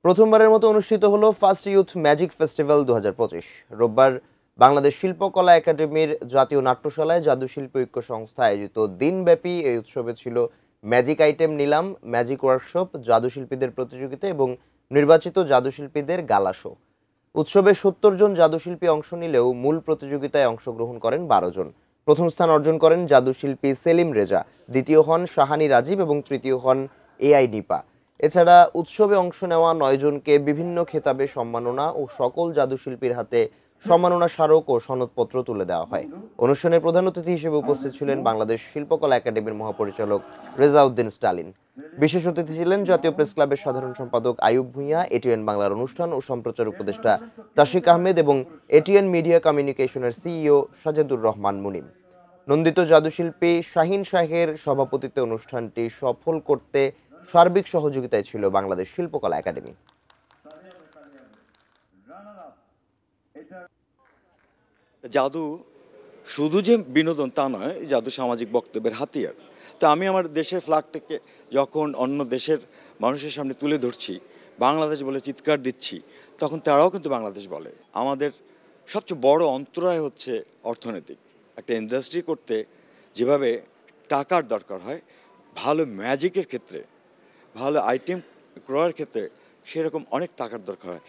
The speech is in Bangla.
প্রথমবারের মতো অনুষ্ঠিত হলো ফার্স্ট ইউথ ম্যাজিক ফেস্টিভ্যাল ২০২৫। রোববার বাংলাদেশ শিল্পকলা একাডেমির জাতীয় নাট্যশালায় জাদুশিল্পী ঐক্য সংস্থা আয়োজিত দিনব্যাপী এই উৎসবে ছিল ম্যাজিক আইটেম নিলাম, ম্যাজিক ওয়ার্কশপ, জাদুশিল্পীদের প্রতিযোগিতা এবং নির্বাচিত জাদুশিল্পীদের গালা শো। উৎসবে ৭০ জন জাদুশিল্পী অংশ নিলেও মূল প্রতিযোগিতায় অংশগ্রহণ করেন ১২ জন। প্রথম স্থান অর্জন করেন জাদুশিল্পী সেলিম রেজা, দ্বিতীয় হন শাহানি রাজীব এবং তৃতীয় হন এআই নিপা। এছাড়া উৎসবে অংশ নেওয়া ৯ জনকে বিভিন্ন খেতাবে সম্মাননা ও সকল জাদুশিল্পীর হাতে সম্মাননা স্মারক ও সনদপত্র তুলে দেওয়া হয়। অনুষ্ঠানের প্রধান অতিথি হিসেবে উপস্থিত ছিলেন বাংলাদেশ শিল্পকলা একাডেমির মহাপরিচালক রেজাউদ্দিন স্টালিন। বিশেষ অতিথি ছিলেন জাতীয় প্রেস ক্লাবের সাধারণ সম্পাদক আইয়ুব ভূঁইয়া, এটিএন বাংলার অনুষ্ঠান ও সম্প্রচার উপদেষ্টা তাশিক আহমেদ এবং এটিএন মিডিয়া কমিউনিকেশনের সিইও সাজেদুর রহমান মুনিম। নন্দিত জাদুশিল্পী শাহিন শাহের সভাপতিত্বে অনুষ্ঠানটি সফল করতে সার্বিক সহযোগিতায় ছিল বাংলাদেশ শিল্পকলা একাডেমি। জাদু শুধু যে বিনোদন তা নয়, জাদু সামাজিক বক্তব্যের হাতিয়ার। তো আমি আমার দেশের ফ্ল্যাগটাকে যখন অন্য দেশের মানুষের সামনে তুলে ধরছি, বাংলাদেশ বলে চিৎকার দিচ্ছি, তখন তারাও কিন্তু বাংলাদেশ বলে। আমাদের সবচেয়ে বড় অন্তরায় হচ্ছে অর্থনৈতিক। একটা ইন্ডাস্ট্রি করতে যেভাবে টাকার দরকার হয়, ভালো ম্যাজিকের ক্ষেত্রে, ভালো আইটেম ক্রয়ের ক্ষেত্রে সেরকম অনেক টাকার দরকার হয়।